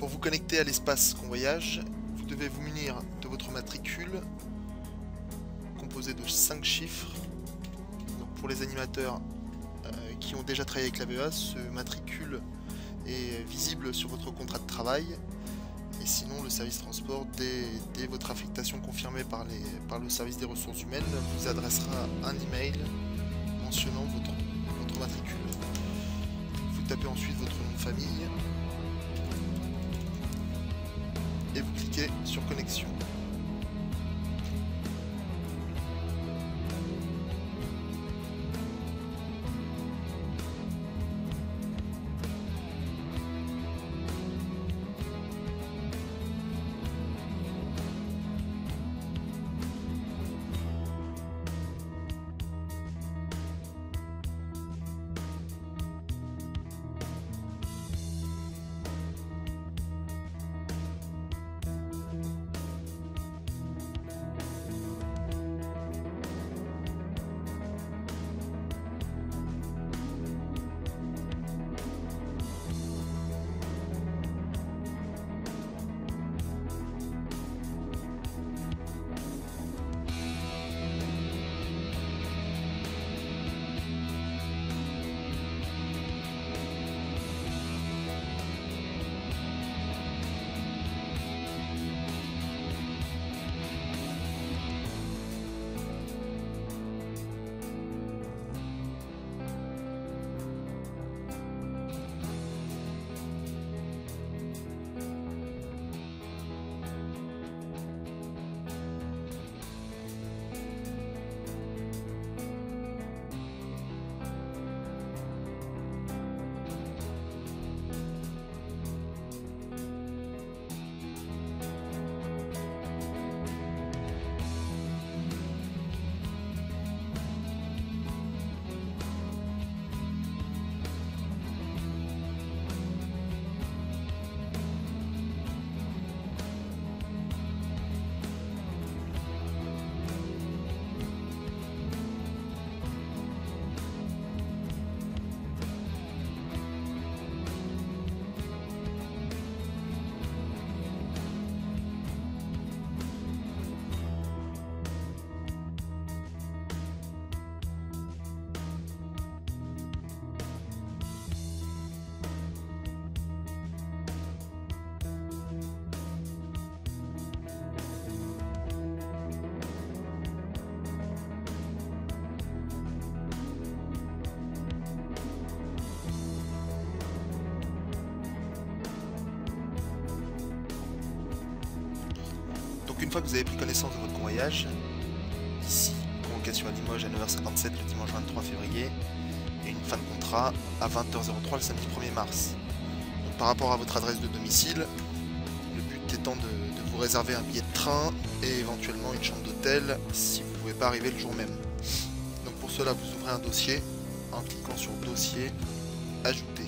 Pour vous connecter à l'espace convoyage, vous devez vous munir de votre matricule composé de 5 chiffres. Donc pour les animateurs qui ont déjà travaillé avec l'AVEA, ce matricule est visible sur votre contrat de travail. Et sinon, le service transport, dès votre affectation confirmée par le service des ressources humaines, vous adressera un email mentionnant votre matricule. Vous tapez ensuite votre nom de famille et vous cliquez sur connexion. Donc une fois que vous avez pris connaissance de votre convoyage, ici, convocation à Limoges à 9h57 le dimanche 23 février, et une fin de contrat à 20h03 le samedi 1er mars. Donc, par rapport à votre adresse de domicile, le but étant de vous réserver un billet de train et éventuellement une chambre d'hôtel si vous ne pouvez pas arriver le jour même. Donc pour cela, vous ouvrez un dossier en cliquant sur dossier, ajouter.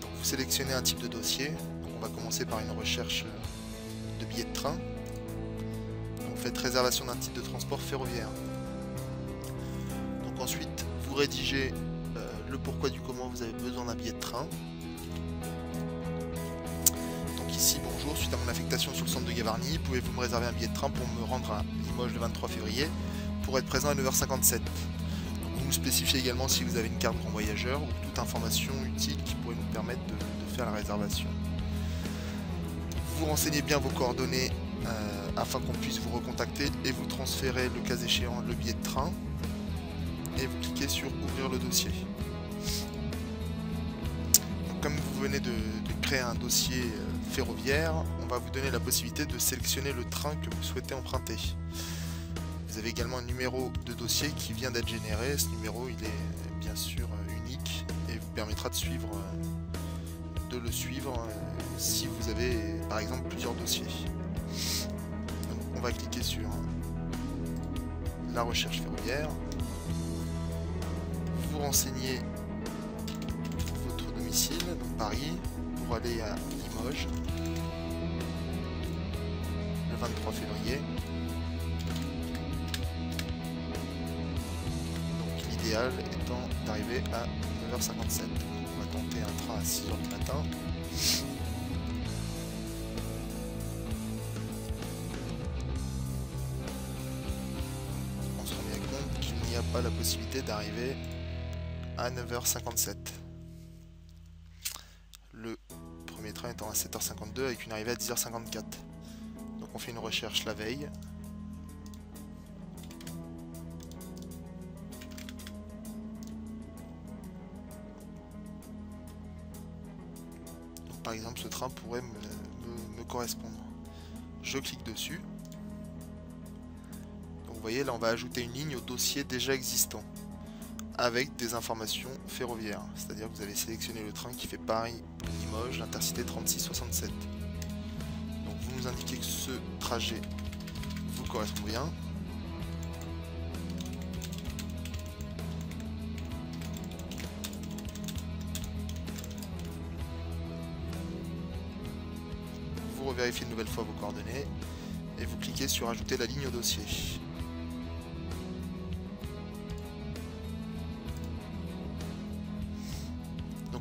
Donc, vous sélectionnez un type de dossier. On va commencer par une recherche de billets de train. Donc faites réservation d'un type de transport ferroviaire. Donc ensuite, vous rédigez le pourquoi du comment vous avez besoin d'un billet de train. Donc ici, bonjour, suite à mon affectation sur le centre de Gavarnie, pouvez-vous me réserver un billet de train pour me rendre à Limoges le 23 février pour être présent à 9h57. Donc vous nous spécifiez également si vous avez une carte grand voyageur ou toute information utile qui pourrait nous permettre de faire la réservation. Vous renseignez bien vos coordonnées afin qu'on puisse vous recontacter et vous transférer le cas échéant le billet de train et vous cliquez sur ouvrir le dossier. Donc, comme vous venez de créer un dossier ferroviaire, on va vous donner la possibilité de sélectionner le train que vous souhaitez emprunter. Vous avez également un numéro de dossier qui vient d'être généré. Ce numéro il est bien sûr unique et vous permettra de le suivre si vous avez par exemple plusieurs dossiers. Donc, on va cliquer sur la recherche ferroviaire. Vous renseignez votre domicile, donc Paris, pour aller à Limoges le 23 février. Donc l'idéal étant d'arriver à 9h57. On va tenter pris un train à 6 h du matin. On se rend bien compte qu'il n'y a pas la possibilité d'arriver à 9 h 57. Le premier train étant à 7 h 52 avec une arrivée à 10 h 54. Donc on fait une recherche la veille. Donc, par exemple, ce train pourrait me correspondre. Je clique dessus. Donc, vous voyez, là on va ajouter une ligne au dossier déjà existant avec des informations ferroviaires. C'est-à-dire que vous allez sélectionner le train qui fait Paris-Limoges, l'Intercité 3667. Donc vous nous indiquez que ce trajet vous correspond bien. Vous revérifiez une nouvelle fois vos coordonnées et vous cliquez sur ajouter la ligne au dossier.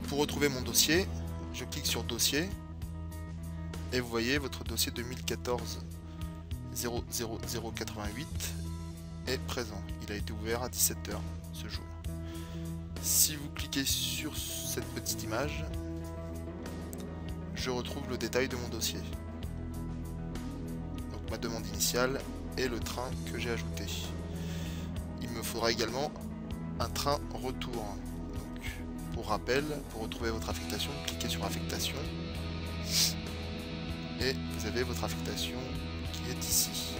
Pour retrouver mon dossier, je clique sur dossier et vous voyez votre dossier 2014 00088 est présent. Il a été ouvert à 17 h ce jour. Si vous cliquez sur cette petite image, je retrouve le détail de mon dossier. Donc ma demande initiale et le train que j'ai ajouté. Il me faudra également un train retour. Pour rappel, pour retrouver votre affectation, cliquez sur affectation et vous avez votre affectation qui est ici.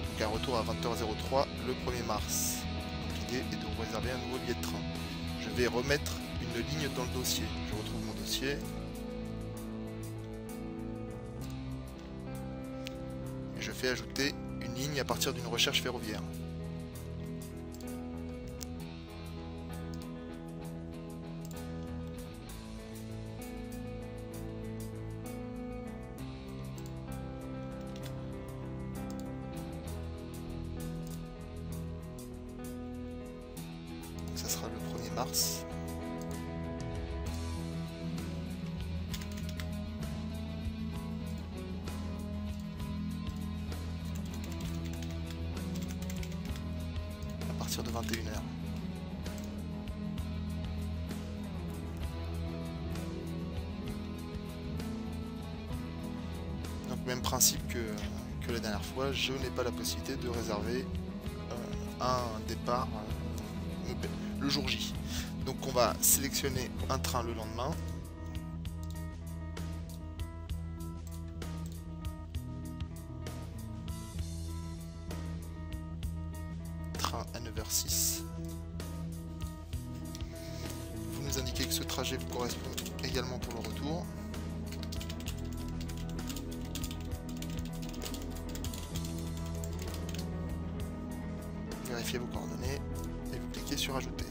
Donc un retour à 20h03 le 1er mars. L'idée est de vous réserver un nouveau billet de train. Je vais remettre une ligne dans le dossier. Je retrouve mon dossier. Et je fais ajouter une ligne à partir d'une recherche ferroviaire. Ça sera le 1er mars. À partir de 21 h. Donc même principe que la dernière fois, je n'ai pas la possibilité de réserver un départ le jour J. Donc on va sélectionner un train le lendemain. Train à 9 h 06. Vous nous indiquez que ce trajet vous correspond également pour le retour. Vérifiez vos coordonnées et vous cliquez sur ajouter.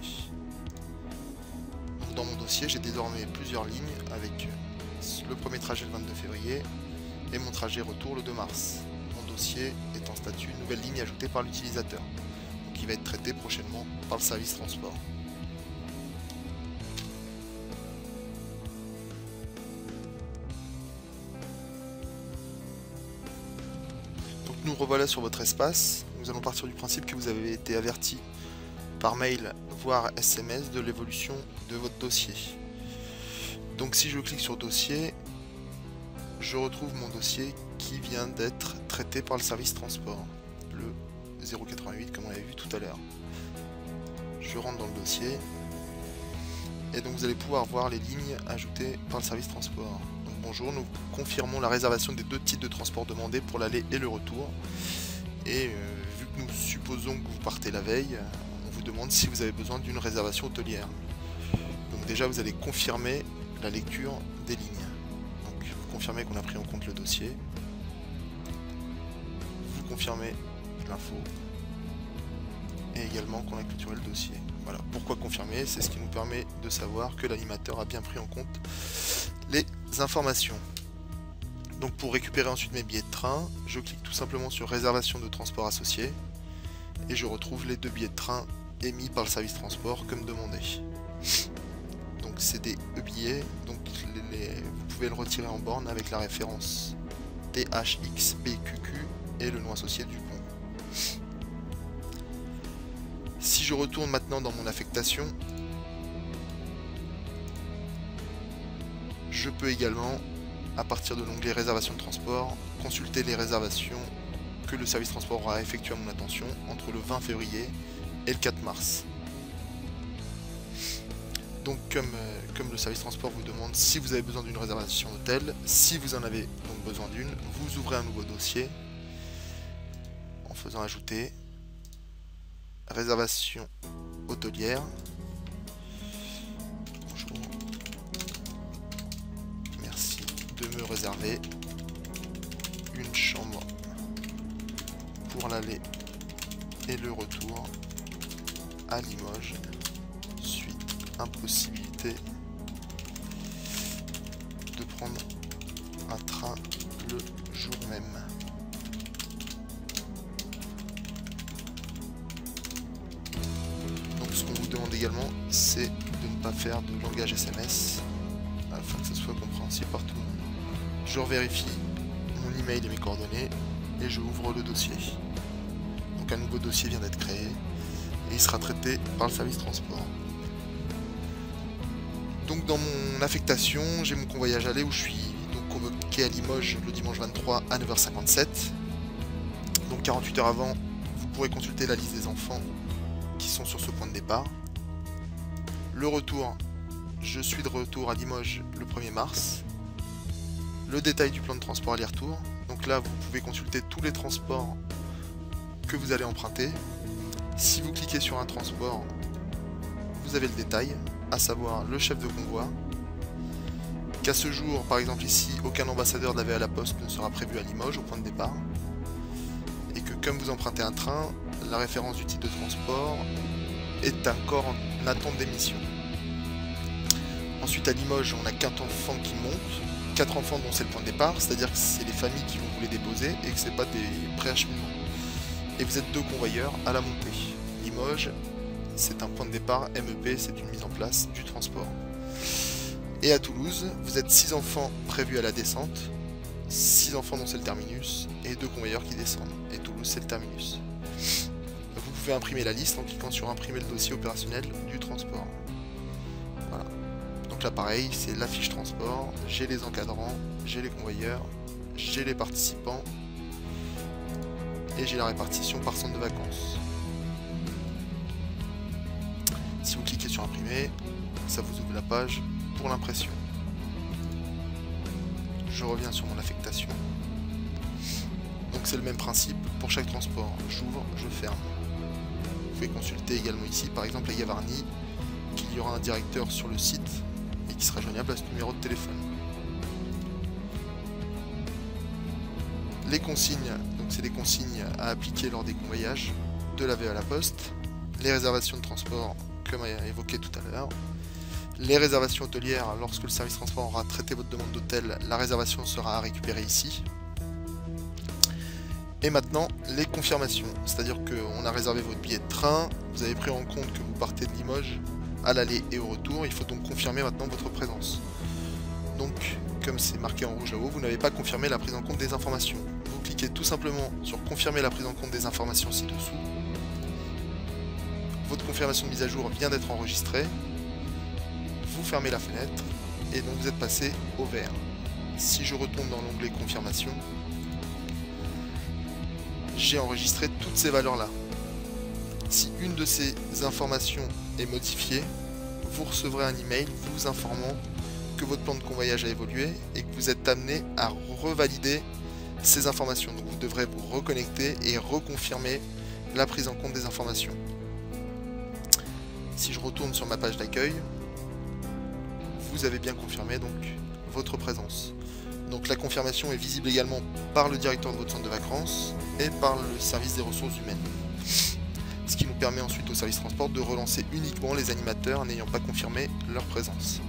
Donc dans mon dossier, j'ai désormais plusieurs lignes avec le premier trajet le 22 février et mon trajet retour le 2 mars. Mon dossier est en statut nouvelle ligne ajoutée par l'utilisateur, qui va être traité prochainement par le service transport. Donc nous revoilà sur votre espace. Nous allons partir du principe que vous avez été averti par mail, voire SMS, de l'évolution de votre dossier. Donc si je clique sur dossier, je retrouve mon dossier qui vient d'être traité par le service transport, le 088 comme on l'avait vu tout à l'heure. Je rentre dans le dossier et donc vous allez pouvoir voir les lignes ajoutées par le service transport. Donc bonjour, nous confirmons la réservation des deux titres de transport demandés pour l'aller et le retour. Et vu que nous supposons que vous partez la veille, on vous demande si vous avez besoin d'une réservation hôtelière. Donc déjà vous allez confirmer la lecture des lignes. Donc vous confirmez qu'on a pris en compte le dossier. Vous confirmez l'info. Et également qu'on a clôturé le dossier. Voilà, pourquoi confirmer? C'est ce qui nous permet de savoir que l'animateur a bien pris en compte les informations. Donc pour récupérer ensuite mes billets de train, je clique tout simplement sur réservation de transport associé et je retrouve les deux billets de train émis par le service transport comme demandé. Donc donc c'est des e-billets, donc vous pouvez le retirer en borne avec la référence THXBQQ et le nom associé du pont. Si je retourne maintenant dans mon affectation, je peux également, à partir de l'onglet réservation de transport, consulter les réservations que le service transport aura effectuées à mon attention entre le 20 février et le 4 mars. Donc comme le service transport vous demande si vous avez besoin d'une réservation d'hôtel, si vous en avez donc besoin d'une, vous ouvrez un nouveau dossier en faisant ajouter réservation hôtelière. Bonjour. Merci de me réserver une chambre pour l'aller et le retour à Limoges suite impossibilité de prendre un train le jour même. Donc ce qu'on vous demande également, c'est de ne pas faire de langage SMS afin que ce soit compréhensible par tout le monde. Je revérifie mon email et mes coordonnées et je ouvre le dossier. Donc un nouveau dossier vient d'être créé et il sera traité par le service transport. Donc dans mon affectation, j'ai mon convoyage aller où je suis donc convoqué à Limoges le dimanche 23 à 9h57. Donc 48 heures avant, vous pourrez consulter la liste des enfants qui sont sur ce point de départ. Le retour, je suis de retour à Limoges le 1er mars. Le détail du plan de transport aller-retour. Donc là, vous pouvez consulter tous les transports que vous allez emprunter. Si vous cliquez sur un transport, vous avez le détail, à savoir le chef de convoi, qu'à ce jour, par exemple ici, aucun ambassadeur d'AV à la poste ne sera prévu à Limoges au point de départ, et que comme vous empruntez un train, la référence du titre de transport est encore en attente d'émission. Ensuite à Limoges, on a 4 enfants qui montent, 4 enfants dont c'est le point de départ, c'est-à-dire que c'est les familles qui vont vous les déposer et que c'est pas des préacheminements. Et vous êtes 2 convoyeurs à la montée. Limoges, c'est un point de départ MEP, c'est une mise en place du transport. Et à Toulouse, vous êtes 6 enfants prévus à la descente, 6 enfants dont c'est le terminus, et 2 convoyeurs qui descendent. Et Toulouse, c'est le terminus. Vous pouvez imprimer la liste en cliquant sur imprimer le dossier opérationnel du transport. Voilà. Donc là pareil, c'est la fiche transport, j'ai les encadrants, j'ai les convoyeurs, j'ai les participants, et j'ai la répartition par centre de vacances. Si vous cliquez sur imprimer, ça vous ouvre la page pour l'impression. Je reviens sur mon affectation. Donc c'est le même principe pour chaque transport. J'ouvre, je ferme. Vous pouvez consulter également ici, par exemple à Gavarnie, qu'il y aura un directeur sur le site et qui sera joignable à ce numéro de téléphone. Les consignes, donc c'est des consignes à appliquer lors des convoyages de l'AV à la poste. Les réservations de transport, comme évoqué tout à l'heure. Les réservations hôtelières, lorsque le service transport aura traité votre demande d'hôtel, la réservation sera à récupérer ici. Et maintenant, les confirmations, c'est-à-dire qu'on a réservé votre billet de train, vous avez pris en compte que vous partez de Limoges à l'aller et au retour, il faut donc confirmer maintenant votre présence. Donc, comme c'est marqué en rouge là-haut, vous n'avez pas confirmé la prise en compte des informations. Vous cliquez tout simplement sur confirmer la prise en compte des informations ci-dessous. Votre confirmation de mise à jour vient d'être enregistrée. Vous fermez la fenêtre et donc vous êtes passé au vert. Si je retourne dans l'onglet confirmation, j'ai enregistré toutes ces valeurs-là. Si une de ces informations est modifiée, vous recevrez un email vous informant que votre plan de convoyage a évolué et que vous êtes amené à revalider ces informations. Donc vous devrez vous reconnecter et reconfirmer la prise en compte des informations. Si je retourne sur ma page d'accueil, vous avez bien confirmé donc votre présence. Donc la confirmation est visible également par le directeur de votre centre de vacances et par le service des ressources humaines. Ce qui nous permet ensuite au service transport de relancer uniquement les animateurs n'ayant pas confirmé leur présence.